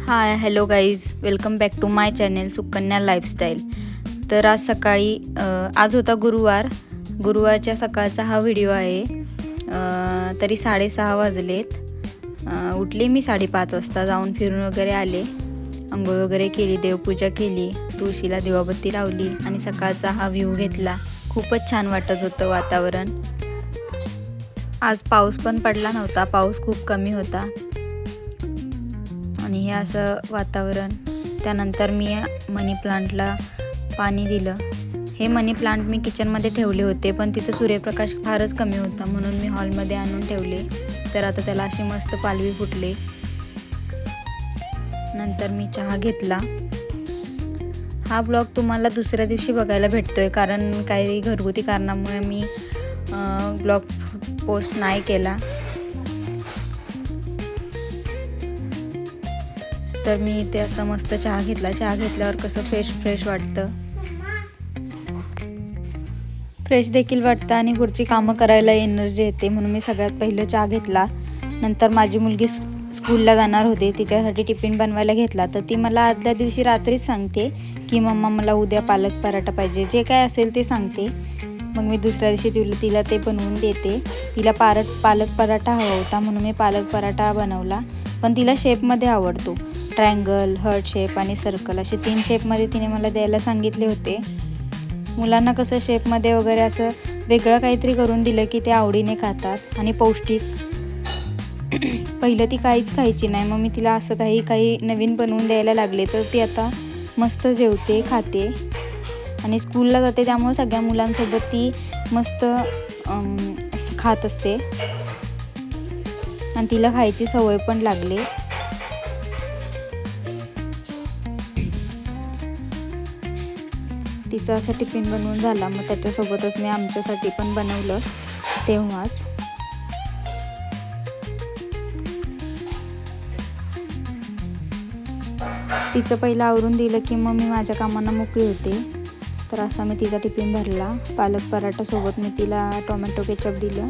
High hello guys, welcome back to my channel Sukanya lifestyle. तर आज सकाळी आज होता गुरुवारच्या सकाळचा हा व्हिडिओ आहे. तरी 6:30 वाजलेत. उठले मी 5:30 वाजता, जाऊन फिरून वगैरे आले, अंघोळ वगैरे केली, देवपूजा केली, तुळशीला दिवाबत्ती लावली आणि सकाळचा हा व्ह्यू घेतला. खूपच छान वाटत होतं वातावरण. आज पाऊस पण पडला नव्हता, पाऊस खूप कमी होता आणि हे असं वातावरण. त्यानंतर मी मनी प्लांटला पाणी दिलं. हे मनी प्लांट मी किचनमध्ये ठेवले होते, पण तिथं सूर्यप्रकाश फारच कमी होता म्हणून मी हॉलमध्ये आणून ठेवले. तर आता त्याला अशी मस्त पालवी फुटले. नंतर मी चहा घेतला. हा ब्लॉग तुम्हाला दुसऱ्या दिवशी बघायला भेटतोय, कारण काही घरगुती कारणामुळे मी ब्लॉग पोस्ट नाही केला. तर मी इथे असं मस्त चहा घेतला. चहा घेतल्यावर कसं फ्रेश वाटतं, फ्रेश देखील वाटतं आणि पुढची कामं करायला एनर्जी येते. म्हणून मी सगळ्यात पहिलं चहा घेतला. नंतर माझी मुलगी स्कूलला जाणार होती, तिच्यासाठी टिफिन बनवायला घेतला. तर ती मला आदल्या दिवशी रात्रीच सांगते की मम्मा मला उद्या पालक पराठा पाहिजे, जे काय असेल ते सांगते. मग मी दुसऱ्या दिवशी तिला ते बनवून देते. तिला पालक पराठा हवा होता म्हणून मी पालक पराठा बनवला. पण तिला शेपमध्ये आवडतो, ट्रायंगल, हार्ट शेप आणि सर्कल, असे 3 शेपमध्ये तिने मला द्यायला सांगितले होते. मुलांना कसं शेपमध्ये वगैरे असं वेगळं काहीतरी करून दिलं की ते आवडीने खातात आणि पौष्टिक. पहिलं ती काहीच खायची नाही, मग मी तिला असं काही नवीन बनवून द्यायला लागले. तर ती आता मस्त जेवते, खाते आणि स्कूलला जाते. त्यामुळे सगळ्या मुलांसोबत ती मस्त खात असते आणि तिला खायची सवय पण लागली. तिचं असं टिफिन बनवून झाला, मग त्याच्यासोबतच मी आमच्यासाठी पण बनवलं तेव्हाच. तिचं पहिलं आवरून दिलं की मग मी माझ्या कामांना मोकळी होते. तर असा मी तिचा टिफिन भरला. पालक पराठासोबत मी तिला टोमॅटो केचप दिलं.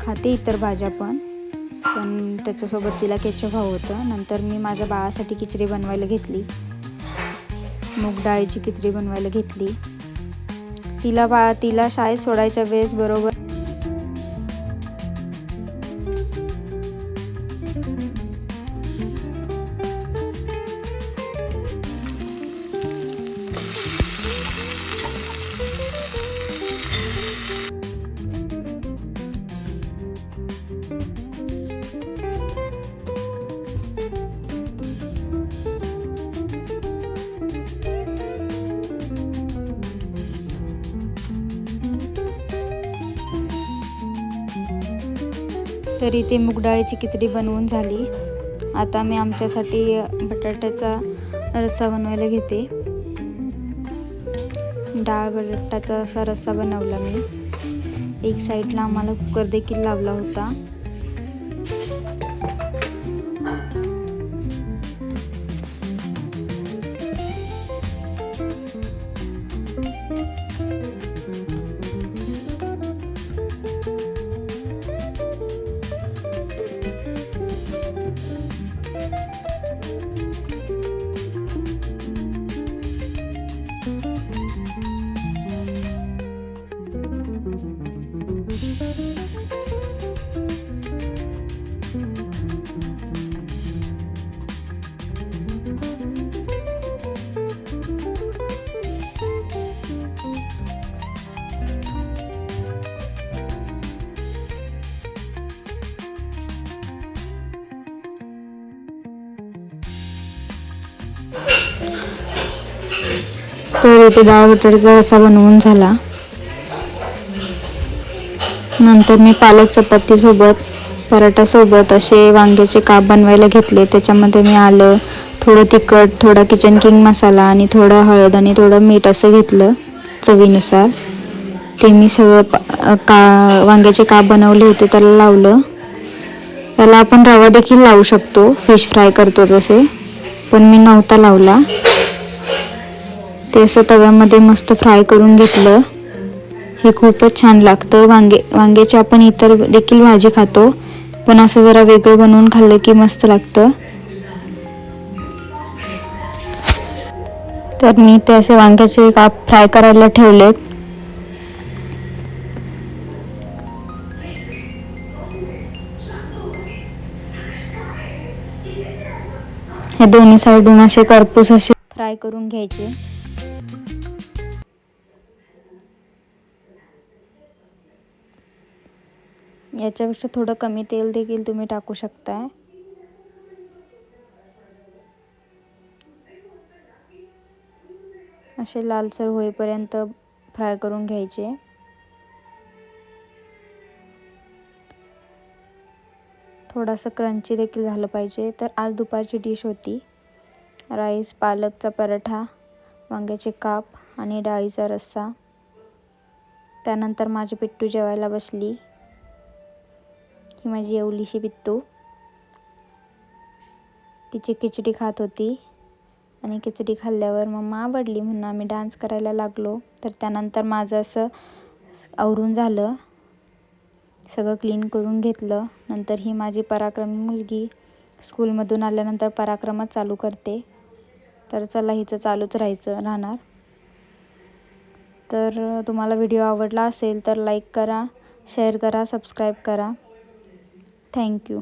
खाते इतर भाज्या पण त्याच्यासोबत तिला केचप हवं होतं. नंतर मी माझ्या बाळासाठी खिचडी बनवायला घेतली, मूग डाळीची खिचडी बनवायला घेतली. तिला शाळेत सोडायच्या वेळेस बरोबर तरी ते मूग डाळीची खिचडी बनवून झाली. आता मी आमच्यासाठी बटाट्याचा रस्सा बनवायला घेते. डाळ बटाट्याचा असा रस्सा बनवला मी. एक साईडला आम्हाला कुकर देखील लावला होता. तर इथे डाळ बटाट्याचा रस्सा बनवून झाला. नंतर मी पालक चपातीसोबत, पराठासोबत असे वांग्याचे काप बनवायला घेतले. त्याच्यामध्ये मी आलं, थोडं तिखट, थोडा किचन किंग मसाला आणि थोडं हळद आणि थोडं मीठ असं घेतलं चवीनुसार. ते मी सगळं वांग्याचे काप बनवले होते त्याला लावलं. त्याला आपण रवा देखील लावू शकतो, फिश फ्राय करतो तसे, पण मी नव्हता लावला. ते असं तव्यामध्ये मस्त फ्राय करून घेतलं. हे खूपच छान लागतं. वांग्याची आपण इतर देखील भाजी खातो, पण असं जरा वेगळं बनवून खाल्लं की मस्त लागतं. तर मी ते असे वांग्याचे काप फ्राय करायला ठेवलेत. हे दोन्ही साईडून असे करपूस असे फ्राय करून घ्यायचे. याच्यापेक्षा थोडं कमी तेल देखील तुम्ही टाकू शकताय. असे लालसर होईपर्यंत फ्राय करून घ्यायचे. थोडासा क्रंची देखील झालं पाहिजे. तर आज दुपारची डिश होती राईस, पालकचा पराठा, वांग्याचे काप आणि डाळीचा रस्सा. त्यानंतर माझी पिट्टू जेवायला बसली. ही माझी एवलीशी पिट्टू. तिची खिचडी खात होती आणि खिचडी खाल्ल्यावर मम्मा आवडली म्हणून आम्ही डान्स करायला लागलो. तर त्यानंतर माझं असं आवरून झालं, सगळं क्लीन करून घेतलं. नंतर ही माझी पराक्रमी मुलगी स्कूलमधून आल्यानंतर पराक्रमच चालू करते. तर चला, हिचं चालूच राहणार. तर तुम्हाला व्हिडिओ आवडला असेल तर लाईक करा, शेअर करा, सबस्क्राईब करा. थँक्यू.